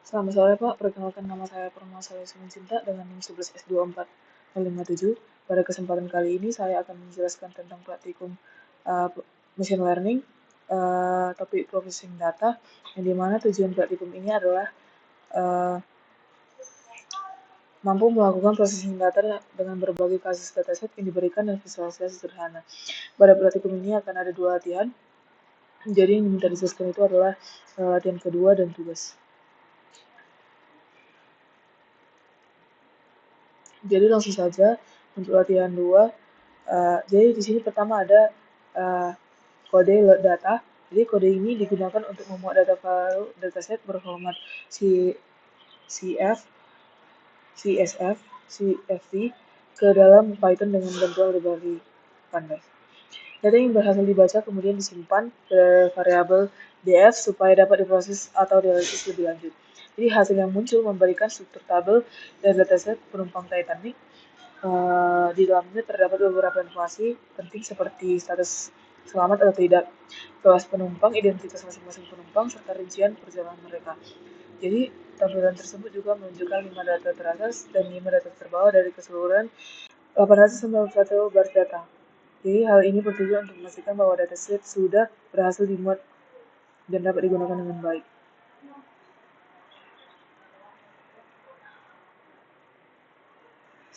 Selamat sore Pak, perkenalkan nama saya Permasalahan Simanjuntak dengan NIM 11S24057. Pada kesempatan kali ini saya akan menjelaskan tentang praktikum uh, machine learning, topik processing data, yang dimana tujuan praktikum ini adalah uh, mampu melakukan processing data dengan berbagai kasus dataset yang diberikan dan visualisasi sederhana. Pada praktikum ini akan ada 2 latihan, jadi yang diminta dijelaskan itu adalah latihan kedua dan tugas. Jadi langsung saja untuk latihan 2. Jadi di sini pertama ada kode load data. Jadi kode ini digunakan untuk memuat data file dataset berformat CF, CSV, CFV ke dalam Python dengan bantuan library pandas. Data yang berhasil dibaca kemudian disimpan ke variabel df supaya dapat diproses atau dianalisis lebih lanjut. Jadi hasil yang muncul memberikan struktur tabel dan dataset penumpang Titanic. Di dalamnya terdapat beberapa informasi penting seperti status selamat atau tidak, kelas penumpang, identitas masing-masing penumpang, serta rincian perjalanan mereka. Jadi tampilan tersebut juga menunjukkan 5 data teratas dan 5 data terbawah dari keseluruhan 891 baris data. Jadi hal ini bertujuan untuk memastikan bahwa dataset sudah berhasil dimuat dan dapat digunakan dengan baik.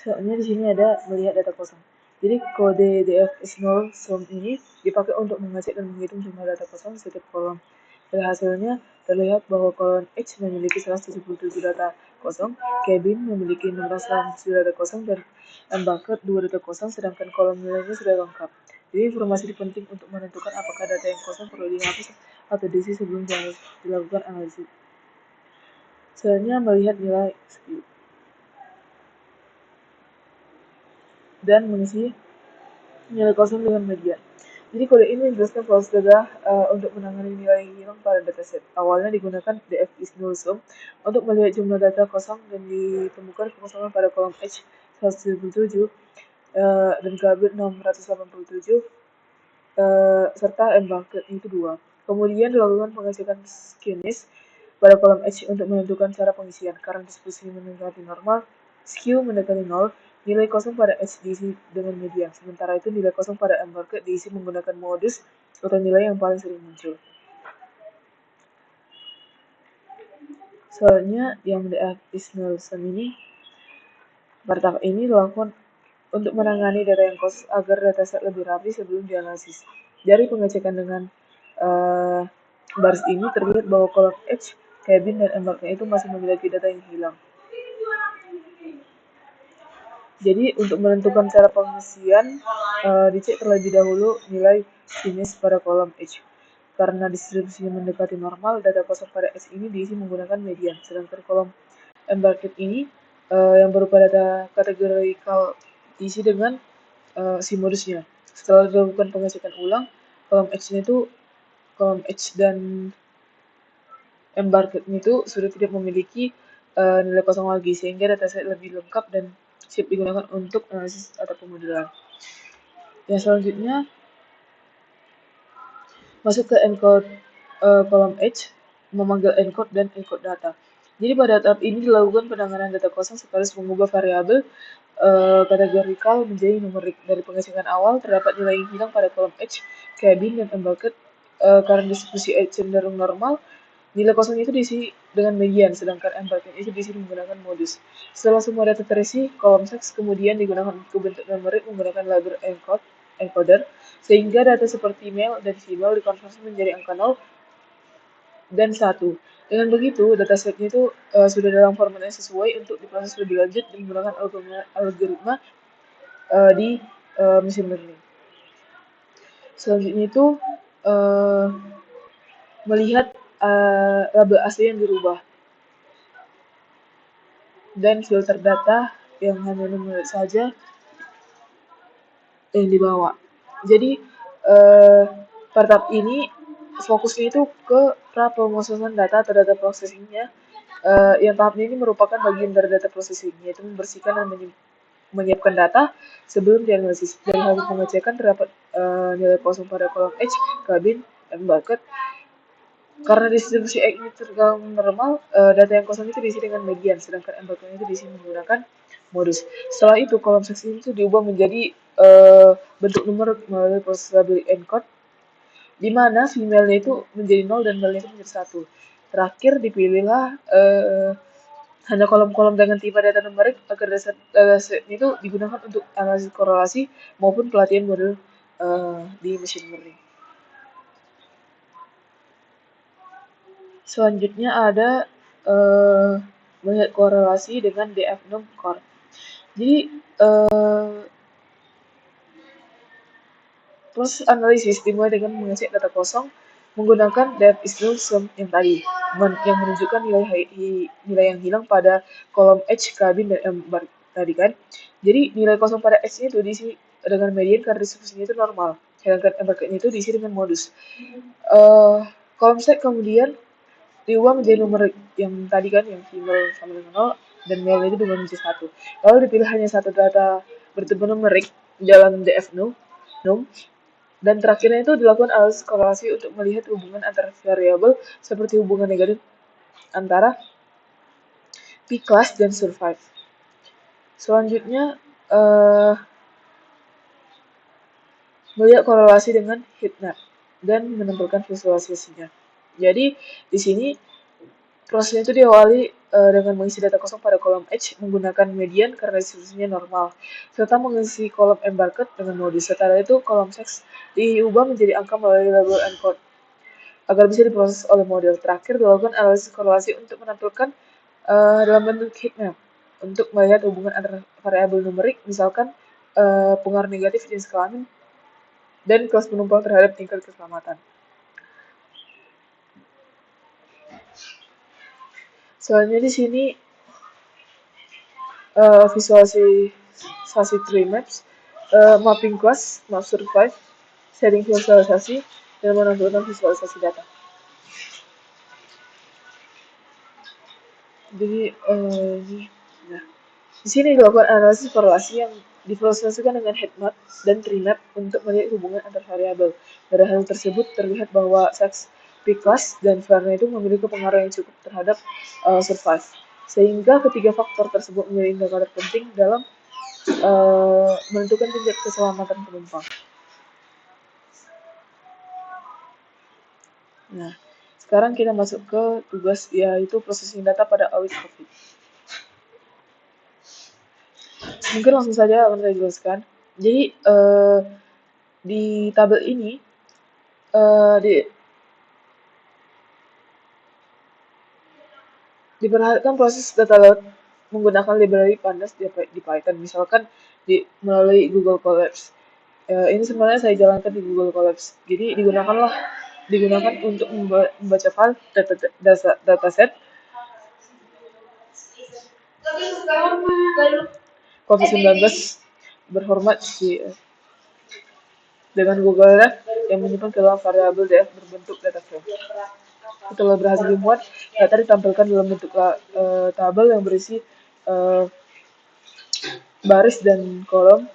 Soalnya di sini ada melihat data kosong. Jadi kode df is null sum ini dipakai untuk mengecek dan menghitung jumlah data kosong di setiap kolom. Dari hasilnya terlihat bahwa kolom H memiliki 177 data kosong, cabin memiliki 697 data kosong, dan bucket 2 data kosong, sedangkan kolom nilainya sudah lengkap. Jadi informasi penting untuk menentukan apakah data yang kosong perlu dihapus atau diisi sebelum dilakukan analisis. Selanjutnya melihat nilai skew dan mengisi nilai kosong dengan median. Jadi kode ini menjelaskan proses adalah untuk menangani nilai hilang pada dataset. Awalnya digunakan df is null sum untuk melihat jumlah data kosong dan ditemukan kekosongan pada kolom H 177 dan kabel 687 serta M bucket itu 2. Kemudian dilakukan pengecekan skewness pada kolom H untuk menentukan cara pengisian. Karena distribusi mendekati normal, skew mendekati 0, nilai kosong pada H diisi dengan median. Sementara itu nilai kosong pada M bucket diisi menggunakan modus atau nilai yang paling sering muncul. Soalnya yang df is null sum ini pada tahap ini dilakukan untuk menangani data yang kosong agar dataset lebih rapi sebelum dianalisis. Dari pengecekan dengan baris ini terlihat bahwa kolom H, cabin, dan embarknya itu masih memiliki data yang hilang. Jadi untuk menentukan cara pengisian, dicek terlebih dahulu nilai skewness pada kolom H. Karena distribusinya mendekati normal, data kosong pada H ini diisi menggunakan median. Sedangkan kolom embarked ini yang berupa data kategorikal diisi dengan si modusnya. Setelah dilakukan pengecekan ulang, kolom H dan embarked itu sudah tidak memiliki nilai kosong lagi, sehingga dataset lebih lengkap dan siap digunakan untuk analisis atau pemodelan. Yang selanjutnya masuk ke encode kolom H, memanggil encode dan encode data. Jadi pada tahap ini dilakukan penanganan data kosong sekaligus mengubah variabel kategorikal menjadi numerik. Dari pengecekan awal terdapat nilai yang hilang pada kolom H, cabin, dan embarked. Karena distribusi H cenderung normal, nilai kosong itu diisi dengan median, sedangkan embarked itu diisi menggunakan modus. Setelah semua data terisi, kolom seks kemudian digunakan untuk bentuk numerik menggunakan library encoder, sehingga data seperti male dan female dikonversi menjadi angka 0 dan 1. Dengan begitu, datasetnya itu sudah dalam format yang sesuai untuk diproses lebih lanjut dan menggunakan algoritma di machine learning. Selanjutnya itu melihat label asli yang dirubah dan filter data yang hanya numerik saja yang dibawa. Jadi pada tahap ini fokusnya itu ke pra-pemrosesan data atau data processingnya. Yang tahap ini merupakan bagian dari data processing, yaitu membersihkan dan menyiapkan data sebelum dianalisis. Dari hasil pengecekan terdapat nilai kosong pada kolom H, cabin, dan bucket. Karena distribusi X ini tergolong normal, data yang kosong itu diisi dengan median, sedangkan yang berkaitan itu diisi menggunakan modus. Setelah itu kolom seksi itu diubah menjadi bentuk nomor melalui proses labeling encode, di mana female-nya itu menjadi 0 dan male-nya itu menjadi 1. Terakhir dipilihlah hanya kolom-kolom dengan tipe data numerik agar data set itu digunakan untuk analisis korelasi maupun pelatihan model di machine learning. Selanjutnya ada melihat korelasi dengan DF6 core. Jadi proses analisis dimulai dengan mengecek data kosong menggunakan DF sum yang tadi, yang menunjukkan nilai yang hilang pada kolom H, kabin, dan M bar tadi kan. Jadi nilai kosong pada H itu diisi dengan median karena distribusinya itu normal, sedangkan M bar itu diisi dengan modus. Kolom set kemudian diubah menjadi nomor yang tadi kan, yang female sama dengan 0 dan male itu dengan menjadi 1. Lalu dipilih hanya satu data bertipe numerik dalam DF num, dan terakhirnya itu dilakukan analisis korelasi untuk melihat hubungan antar variabel seperti hubungan negatif antara p-class dan survive. Selanjutnya melihat korelasi dengan heatmap dan menampilkan visualisasinya. Jadi di sini prosesnya itu diawali dengan mengisi data kosong pada kolom H menggunakan median karena distribusinya normal, serta mengisi kolom M bucket dengan modus. Setelah itu kolom seks diubah menjadi angka melalui label encode agar bisa diproses oleh model. Terakhir dilakukan analisis korelasi untuk menampilkan dalam bentuk heatmap untuk melihat hubungan antara variabel numerik, misalkan pengaruh negatif jenis kelamin dan kelas penumpang terhadap tingkat keselamatan. Soalnya di sini visualisasi tree maps, mapping class, map survive, setting visualisasi, dan menampilkan visualisasi data. Jadi nah, di sini dilakukan analisis korelasi yang diproseskan dengan heatmap dan tree map untuk melihat hubungan antar variabel. Dari hal tersebut terlihat bahwa seks p-class dan varna itu memiliki pengaruh yang cukup terhadap survive. Sehingga ketiga faktor tersebut menjadi indikator penting dalam menentukan tingkat keselamatan penumpang. Nah, sekarang kita masuk ke tugas, yaitu processing data pada audit COVID. Mungkin langsung saja akan saya jelaskan. Jadi di tabel ini diperhatikan proses data load menggunakan library pandas di Python, misalkan melalui Google Colabs. Ini sebenarnya saya jalankan di Google Colabs. Jadi digunakan untuk membaca file dataset COVID-19 berformat dengan Google Drive yang menyimpan ke dalam variabel DF berbentuk data frame. Setelah berhasil dimuat, data ditampilkan dalam bentuk tabel yang berisi baris dan kolom.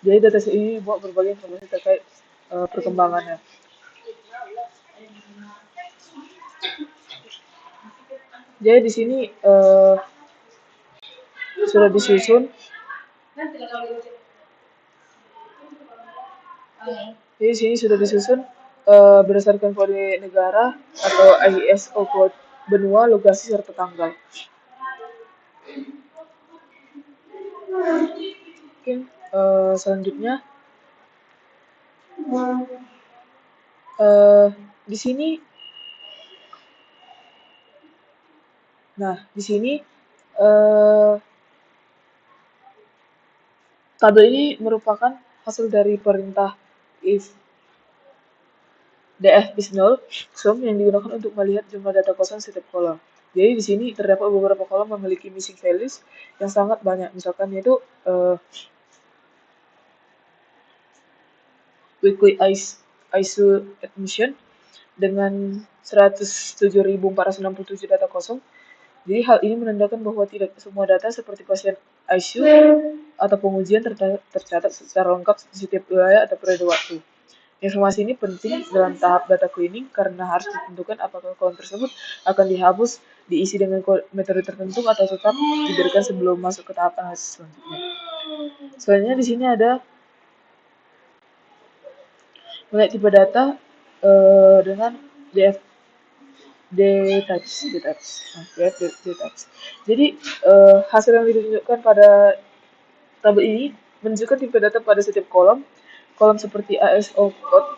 Jadi dataset ini buat berbagai informasi terkait perkembangannya. Jadi di sini sudah disusun. Jadi di sini sudah disusun berdasarkan kode negara atau ISO code benua, lokasi serta tanggal. Oke, selanjutnya di sini. Nah, di sini tabel ini merupakan hasil dari perintah if df is null sum yang digunakan untuk melihat jumlah data kosong setiap kolom. Jadi di sini terdapat beberapa kolom memiliki missing values yang sangat banyak. Misalkan yaitu weekly ISO admission dengan 107.467 data kosong. Jadi hal ini menandakan bahwa tidak semua data seperti pasien ICU atau pengujian tercatat secara lengkap di setiap wilayah atau periode waktu. Informasi ini penting dalam tahap data cleaning karena harus ditentukan apakah kolom tersebut akan dihapus, diisi dengan metode tertentu atau tetap diberikan sebelum masuk ke tahap analisis selanjutnya. Selanjutnya di sini ada mulai tipe data dengan DF D-types. Nah, D-types. Jadi hasil yang ditunjukkan pada tabel ini menunjukkan tipe data pada setiap kolom. Kolom seperti ASO code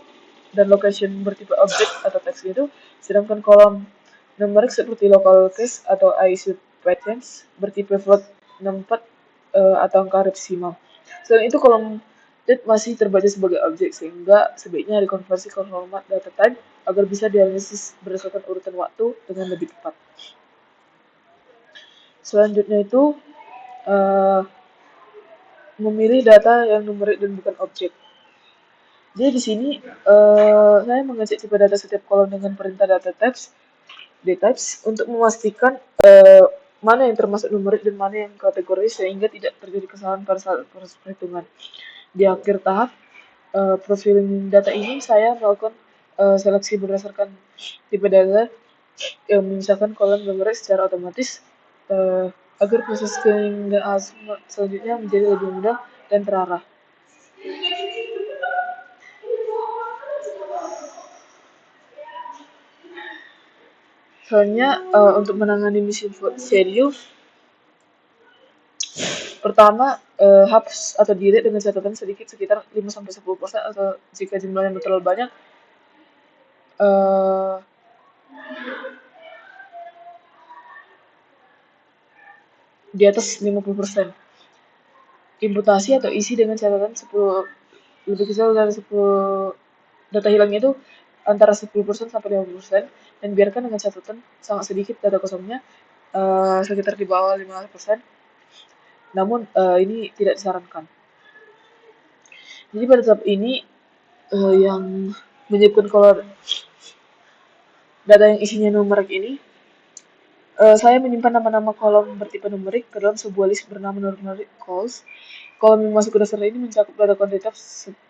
dan location bertipe object atau teks gitu. Sedangkan kolom numerik seperti local case atau ISO patterns bertipe float 64 atau angka desimal. Selain itu kolom date masih terbaca sebagai objek sehingga sebaiknya dikonversi ke format data type agar bisa dianalisis berdasarkan urutan waktu dengan lebih tepat. Selanjutnya itu memilih data yang numerik dan bukan objek. Jadi di sini saya mengecek tipe data setiap kolom dengan perintah data types, dtypes untuk memastikan mana yang termasuk numerik dan mana yang kategoris sehingga tidak terjadi kesalahan pada saat proses perhitungan. Di akhir tahap profiling data ini saya melakukan seleksi berdasarkan tipe data yang memisahkan kolom numerik secara otomatis agar proses cleaning dan selanjutnya menjadi lebih mudah dan terarah. Soalnya untuk menangani missing value, pertama hapus atau delete dengan catatan sedikit sekitar 5-10% atau jika jumlahnya terlalu banyak di atas 50%. Imputasi atau isi dengan catatan 10 lebih kecil dari 10 data hilangnya itu antara 10% sampai 50% dan biarkan dengan catatan sangat sedikit data kosongnya sekitar di bawah 15%. Namun ini tidak disarankan. Jadi pada tahap ini yang menyebutkan kalau data yang isinya numerik ini saya menyimpan nama-nama kolom bertipe numerik ke dalam sebuah list bernama numeric calls. Kolom yang masuk ke dasar ini mencakup data kuantitatif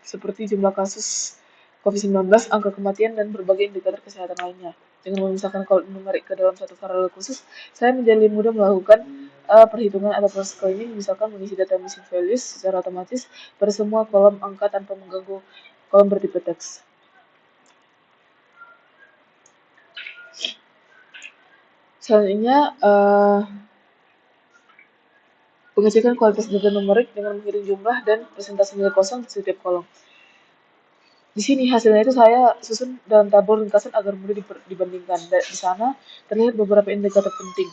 seperti jumlah kasus COVID-19, angka kematian, dan berbagai indikator kesehatan lainnya. Dengan memisahkan kolom numerik ke dalam satu variabel khusus, saya menjadi mudah melakukan perhitungan atau proses cleaning, misalkan mengisi data missing values secara otomatis pada semua kolom angka tanpa mengganggu kolom bertipe teks. Selanjutnya, pengecekan kualitas data numerik dengan menghitung jumlah dan presentasi nilai kosong di setiap kolom. Di sini hasilnya itu saya susun dalam tabel ringkasan agar mudah dibandingkan. Dan di sana terlihat beberapa indikator penting,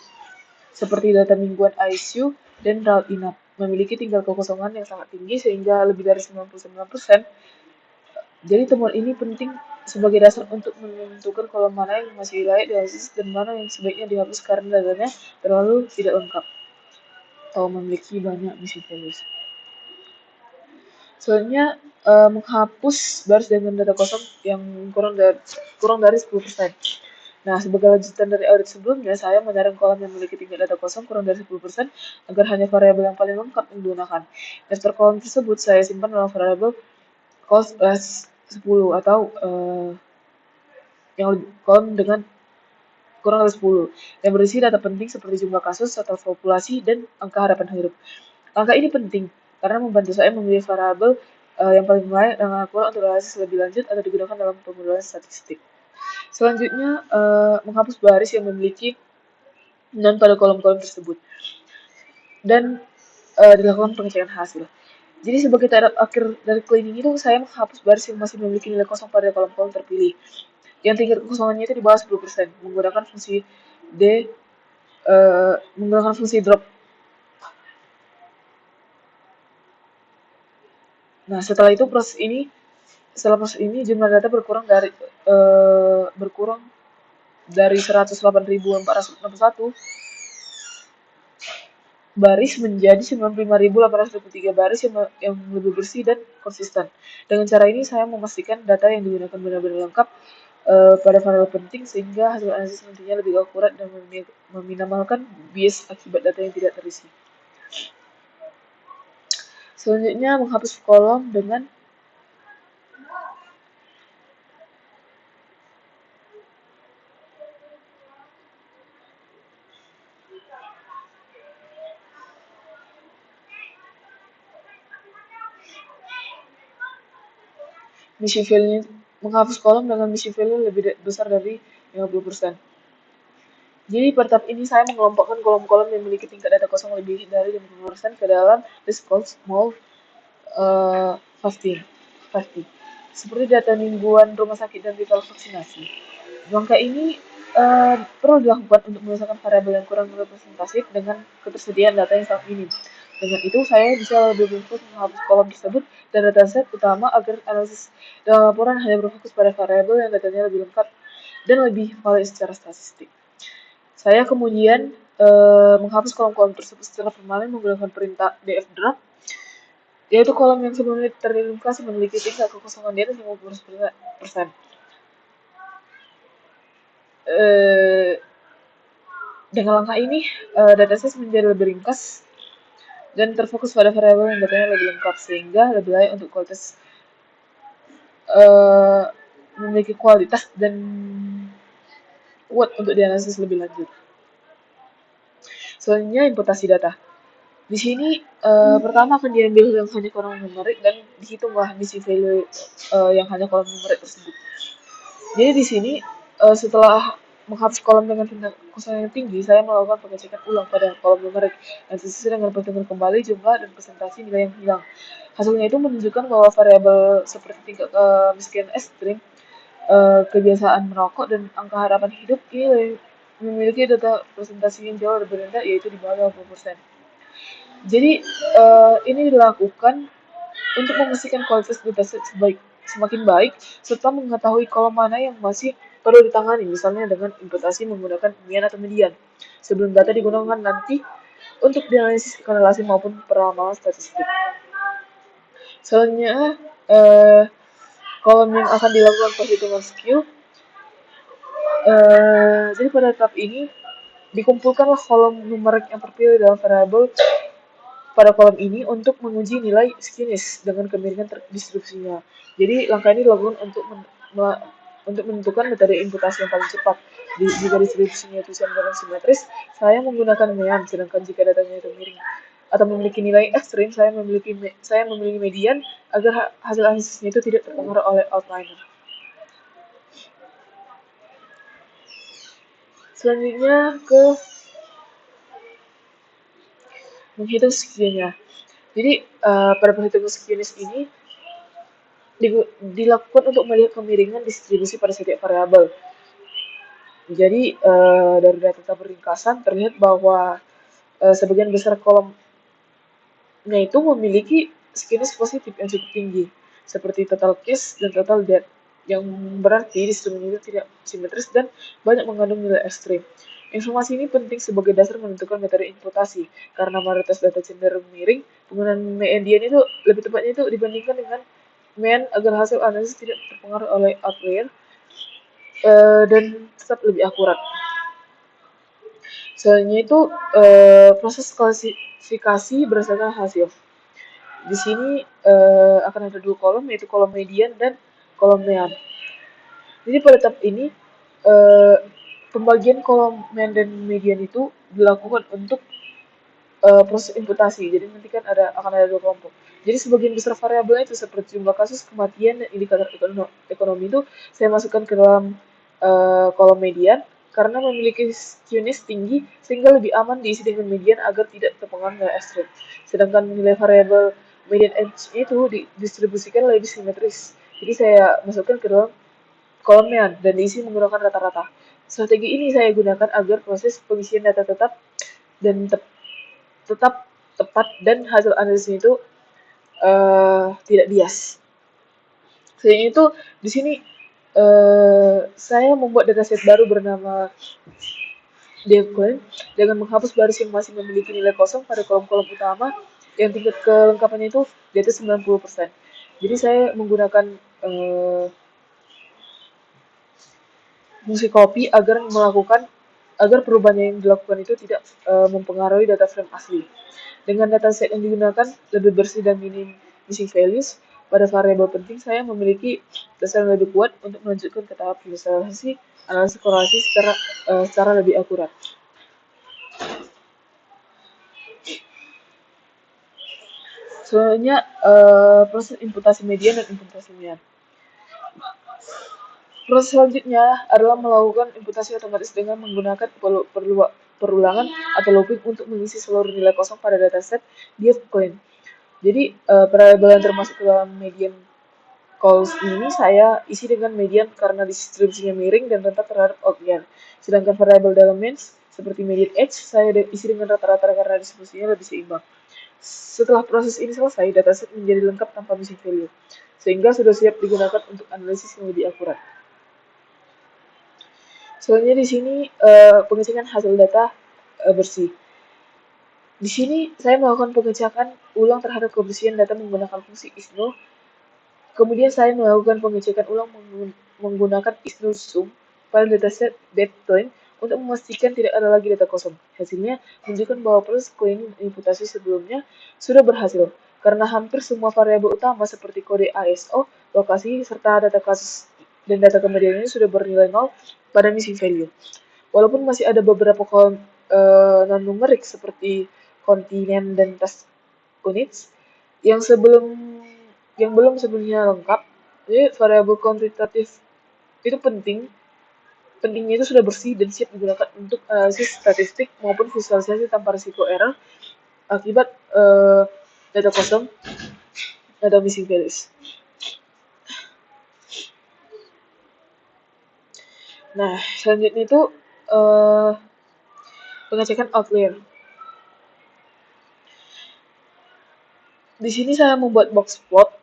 seperti data mingguan ICU dan rawat inap, memiliki tingkat kekosongan yang sangat tinggi sehingga lebih dari 99%. Jadi temuan ini penting sebagai dasar untuk menentukan kolom mana yang masih layak dianalisis dan mana yang sebaiknya dihapus karena datanya terlalu tidak lengkap atau memiliki banyak missing values. Selanjutnya menghapus baris dengan data kosong yang kurang dari 10%. Nah, sebagai lanjutan dari audit sebelumnya, saya menyarankan kolom yang memiliki tingkat data kosong kurang dari 10% agar hanya variabel yang paling lengkap yang digunakan. Daftar kolom tersebut saya simpan dalam variabel cost 10 atau yang kolom dengan kurang dari 10 yang berisi data penting seperti jumlah kasus atau populasi dan angka harapan hidup. Angka ini penting karena membantu saya memilih variabel yang paling layak dan akurat untuk analisis lebih lanjut atau digunakan dalam pemodelan statistik. Selanjutnya, menghapus baris yang memiliki non pada kolom-kolom tersebut dan dilakukan pengecekan hasil. Jadi sebagai tahap akhir dari cleaning itu saya menghapus baris yang masih memiliki nilai kosong pada kolom-kolom terpilih yang tingkat kekosongannya itu di bawah 10% menggunakan fungsi menggunakan fungsi drop. Nah, setelah proses ini jumlah data berkurang dari 108.461 baris menjadi 95.823 baris yang lebih bersih dan konsisten. Dengan cara ini saya memastikan data yang digunakan benar-benar lengkap pada variabel penting sehingga hasil analisis nantinya lebih akurat dan meminimalkan bias akibat data yang tidak terisi. Selanjutnya menghapus kolom dengan missing value menghapus kolom dengan missing value lebih besar dari 50%. Jadi pada tahap ini saya mengelompokkan kolom-kolom yang memiliki tingkat data kosong lebih dari 50% ke dalam list called small fasting. Seperti data mingguan rumah sakit dan vital vaksinasi. Langkah ini perlu dilakukan untuk menyelesaikan variabel yang kurang representatif dengan ketersediaan data yang sangat minim. Dengan itu, saya bisa lebih berfokus menghapus kolom tersebut dan dataset utama agar analisis dalam laporan hanya berfokus pada variabel yang datanya lebih lengkap dan lebih valid secara statistik. Saya kemudian menghapus kolom-kolom tersebut secara permanen menggunakan perintah df drag, yaitu kolom yang sebelumnya terindikasi memiliki tingkat kekosongan di atas 50%. Dengan langkah ini, dataset menjadi lebih ringkas dan terfokus pada variabel yang datanya lebih lengkap, sehingga lebih layak untuk memiliki kualitas dan kuat untuk dianalisis lebih lanjut. Selanjutnya, imputasi data. Di sini pertama akan diambil yang hanya kolom numerik dan dihitunglah missing value yang hanya kolom numerik tersebut. Jadi di sini setelah menghapus kolom dengan tingkat kosongan yang tinggi, saya melakukan pengecekan ulang pada kolom numerik dan sesuai dengan perhitungan kembali jumlah dan presentasi nilai yang hilang. Hasilnya itu menunjukkan bahwa variabel seperti tingkat kemiskinan ekstrim, kebiasaan merokok, dan angka harapan hidup ini memiliki data presentasi yang jauh lebih rendah, yaitu di bawah 20%. Jadi ini dilakukan untuk memastikan kualitas dataset semakin baik serta mengetahui kolom mana yang masih perlu ditangani, misalnya dengan imputasi menggunakan mean atau median sebelum data digunakan nanti untuk dianalisis korelasi maupun peramalan statistik. Selanjutnya, kolom yang akan dilakukan perhitungan skill. Jadi pada tahap ini dikumpulkanlah kolom numerik yang terpilih dalam variabel pada kolom ini untuk menguji nilai skewness dengan kemiringan distribusinya. Jadi langkah ini dilakukan untuk menentukan metode imputasi yang paling cepat. Jika distribusinya itu sangat simetris, saya menggunakan mean, sedangkan jika datanya itu miring atau memiliki nilai ekstrim, saya memilih median agar hasil analisisnya itu tidak terpengaruh oleh outlier. Selanjutnya ke menghitung skewness. Jadi pada perhitungan skewness ini dilakukan untuk melihat kemiringan distribusi pada setiap variabel. Jadi dari data peringkasan terlihat bahwa sebagian besar kolomnya itu memiliki skewness positif yang cukup tinggi, seperti total case dan total death, yang berarti distribusi itu tidak simetris dan banyak mengandung nilai ekstrim. Informasi ini penting sebagai dasar menentukan metode imputasi, karena mayoritas data cenderung miring, penggunaan median itu lebih tepatnya itu dibandingkan dengan mean agar hasil analisis tidak terpengaruh oleh outlier dan tetap lebih akurat. Selanjutnya itu proses klasifikasi berdasarkan hasil. Di sini akan ada dua kolom, yaitu kolom median dan kolom mean. Jadi pada tahap ini pembagian kolom mean dan median itu dilakukan untuk proses imputasi. Jadi nanti kan akan ada dua kelompok. Jadi sebagian besar variabelnya itu seperti jumlah kasus kematian dan indikator ekonomi itu saya masukkan ke dalam kolom median karena memiliki skewness tinggi sehingga lebih aman diisi dengan median agar tidak terpengaruh nilai ekstrim. Sedangkan nilai variabel median edge itu didistribusikan lebih simetris. Jadi saya masukkan ke dalam kolom mean dan diisi menggunakan rata-rata. Strategi ini saya gunakan agar proses pengisian data tetap tepat dan hasil analisisnya itu tidak bias. Selain itu di sini saya membuat dataset baru bernama DevCoin dengan menghapus baris yang masih memiliki nilai kosong pada kolom-kolom utama yang tingkat kelengkapannya itu di atas 90%. Jadi saya menggunakan fungsi copy agar perubahan yang dilakukan itu tidak mempengaruhi data frame asli. Dengan dataset yang digunakan lebih bersih dan minim missing values, pada variabel penting saya memiliki dasar yang lebih kuat untuk melanjutkan ke tahap visualisasi analisis korelasi secara lebih akurat. Selanjutnya proses imputasi median dan imputasi mean. Proses selanjutnya adalah melakukan imputasi otomatis dengan menggunakan perulangan atau looping untuk mengisi seluruh nilai kosong pada dataset div-coin. Jadi variabel yang termasuk ke dalam median calls ini saya isi dengan median karena distribusinya miring dan rentan terhadap outlier. Sedangkan variabel dalam mains seperti median edge saya isi dengan rata-rata karena distribusinya lebih seimbang. Setelah proses ini selesai, dataset menjadi lengkap tanpa missing value, sehingga sudah siap digunakan untuk analisis yang lebih akurat. Selanjutnya di sini pengecekan hasil data bersih. Di sini saya melakukan pengecekan ulang terhadap kebersihan data menggunakan fungsi isNull. Kemudian saya melakukan pengecekan ulang menggunakan isNull sum pada dataset DebtCoin untuk memastikan tidak ada lagi data kosong. Hasilnya menunjukkan bahwa proses cleaning imputasi sebelumnya sudah berhasil karena hampir semua variabel utama seperti kode ISO, lokasi, serta data kasus dan data kemudian ini sudah bernilai 0 pada missing value. Walaupun masih ada beberapa kolom non-numerik seperti kontinen dan task units yang belum sebelumnya lengkap. Jadi variabel kuantitatif itu pentingnya itu sudah bersih dan siap digunakan untuk analisis statistik maupun visualisasi tanpa risiko error akibat data kosong atau missing values. Nah, selanjutnya itu pengecekan outlier. Di sini saya membuat box plot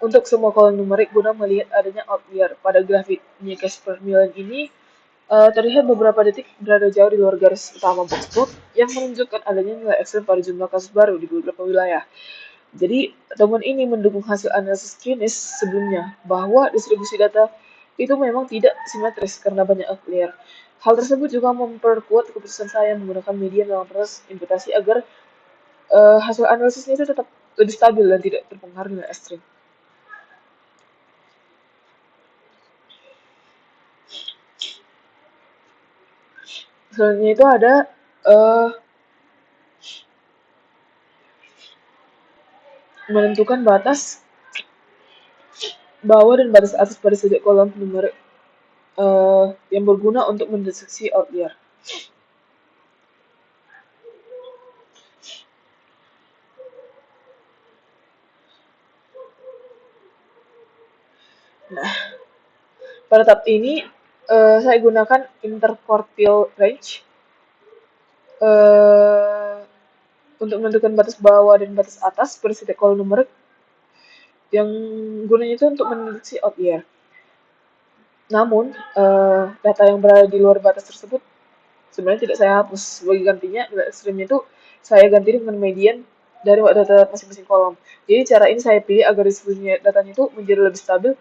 untuk semua kolom numerik guna melihat adanya outlier. Pada grafik Newcastle per million ini terlihat beberapa detik berada jauh di luar garis utama box plot yang menunjukkan adanya nilai ekstrem pada jumlah kasus baru di beberapa wilayah. Jadi, temuan ini mendukung hasil analisis QNIS sebelumnya bahwa distribusi data itu memang tidak simetris karena banyak outlier. Hal tersebut juga memperkuat keputusan saya menggunakan median dalam proses imputasi agar hasil analisisnya itu tetap lebih stabil dan tidak terpengaruh nilai ekstrem. Selanjutnya itu ada menentukan batas bawah dan batas atas pada setiap kolom numerik yang berguna untuk mendeteksi outlier. Nah, pada tahap ini saya gunakan interquartile range untuk menentukan batas bawah dan batas atas pada setiap kolom numerik yang gunanya itu untuk mendeteksi outlier. Namun, data yang berada di luar batas tersebut sebenarnya tidak saya hapus. Sebagai gantinya, nilai ekstremnya itu saya ganti dengan median dari data masing-masing kolom. Jadi cara ini saya pilih agar distribusinya datanya itu menjadi lebih stabil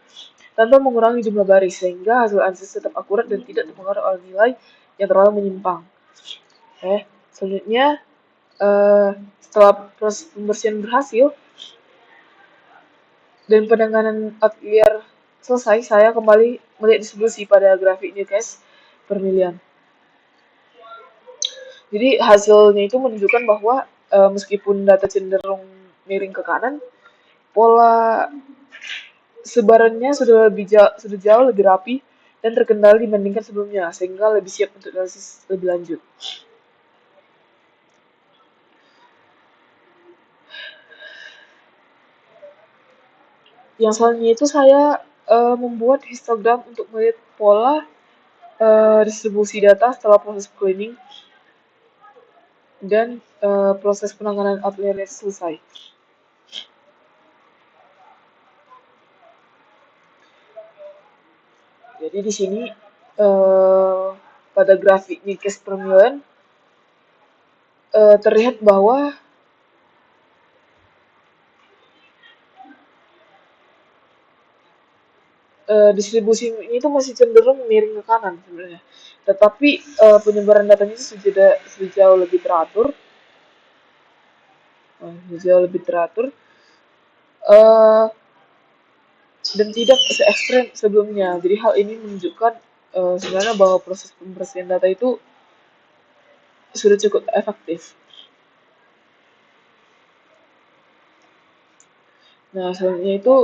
tanpa mengurangi jumlah baris, sehingga hasil analisis tetap akurat dan tidak terpengaruh oleh nilai yang terlalu menyimpang. Selanjutnya, setelah proses pembersihan berhasil dan penanganan outlier selesai, saya kembali melihat distribusi pada grafik Newcastle per million. Jadi hasilnya itu menunjukkan bahwa meskipun data cenderung miring ke kanan, pola sebarannya sudah jauh lebih rapi dan terkendali dibandingkan sebelumnya, sehingga lebih siap untuk analisis lebih lanjut. Yang selanjutnya itu saya membuat histogram untuk melihat pola distribusi data setelah proses cleaning dan proses penanganan outlier selesai. Jadi di sini pada grafik Newcastle per million terlihat bahwa distribusi ini itu masih cenderung miring ke kanan sebenarnya. Tetapi penyebaran datanya itu sudah jauh lebih teratur. Dan tidak se-ekstrem sebelumnya. Jadi hal ini menunjukkan sebenarnya bahwa proses pembersihan data itu sudah cukup efektif. Nah, selanjutnya itu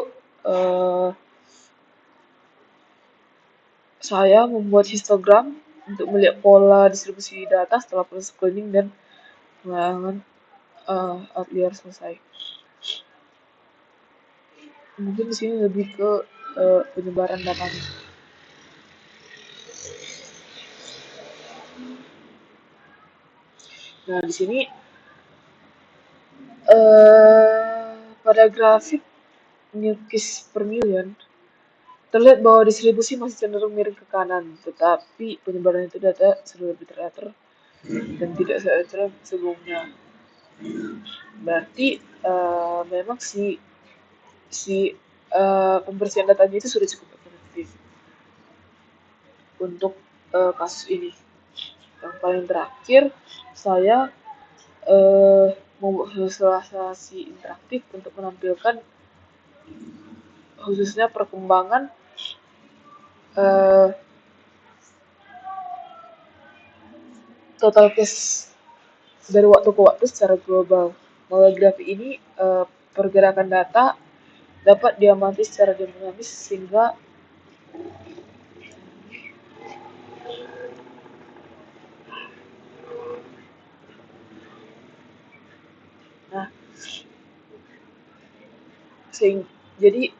Saya membuat histogram untuk melihat pola distribusi data setelah proses cleaning dan pengulangan outlier selesai. Mungkin di sini lebih ke penyebaran datanya. Nah, di sini pada grafik new case per million terlihat bahwa distribusi masih cenderung miring ke kanan, tetapi penyebaran itu data sudah lebih teratur dan tidak se-ekstrem sebelumnya. Berarti memang si si pembersihan datanya itu sudah cukup efektif untuk kasus ini. Yang paling terakhir, saya membuat visualisasi interaktif untuk menampilkan khususnya perkembangan eh, total case dari waktu ke waktu secara global. Melalui grafik ini, pergerakan data dapat diamati secara dinamis sehingga nah sehingga, jadi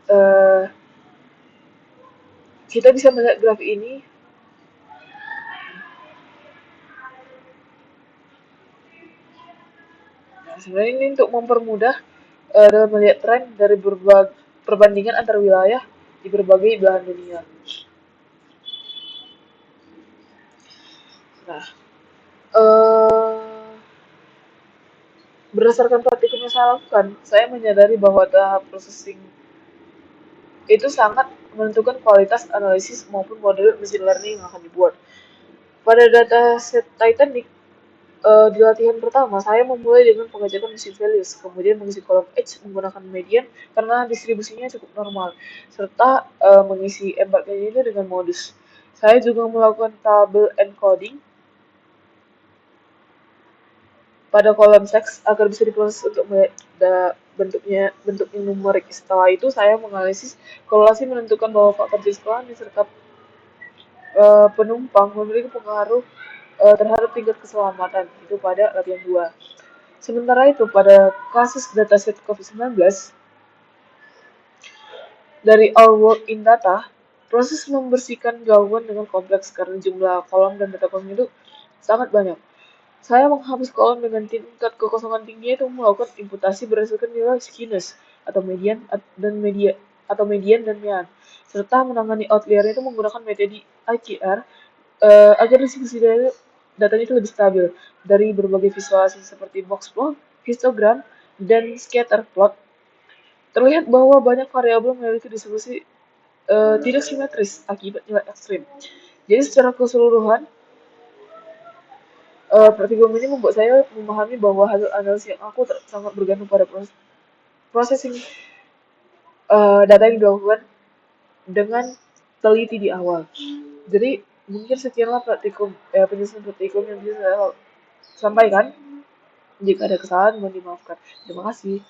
kita bisa melihat grafik ini. Nah, sebenarnya ini untuk mempermudah dalam melihat tren dari berbagai perbandingan antar wilayah di berbagai belahan dunia. Nah, eh, berdasarkan praktikum yang saya lakukan, saya menyadari bahwa tahap processing itu sangat menentukan kualitas analisis maupun model machine learning yang akan dibuat. Pada dataset Titanic, di latihan pertama, saya memulai dengan pengecekan mesin values, kemudian mengisi kolom H menggunakan median karena distribusinya cukup normal, serta mengisi embarknya itu dengan modus. Saya juga melakukan tabel encoding pada kolom teks agar bisa diproses untuk bentuknya numerik. Setelah itu saya menganalisis korelasi menentukan bahwa faktor jenis kelamin serta penumpang memiliki pengaruh terhadap tingkat keselamatan itu pada latihan 2. Sementara itu pada kasus dataset COVID-19 dari Our Work in Data, proses membersihkan gangguan dengan kompleks karena jumlah kolom dan data kolom itu sangat banyak. Saya menghapus kolom dengan tingkat kekosongan tinggi itu melakukan imputasi berdasarkan nilai skewness atau median dan mean, serta menangani outlier itu menggunakan metode IKR agar distribusi datanya itu lebih stabil dari berbagai visualisasi seperti box plot, histogram, dan scatter plot. Terlihat bahwa banyak variabel memiliki distribusi tidak simetris akibat nilai ekstrim. Jadi secara keseluruhan, praktikum ini membuat saya memahami bahwa hasil analisis yang aku sangat bergantung pada processing data yang dilakukan dengan teliti di awal. Jadi mungkin sekianlah penjelasan praktikum yang bisa saya sampaikan. Jika ada kesalahan mohon dimaafkan. Terima kasih.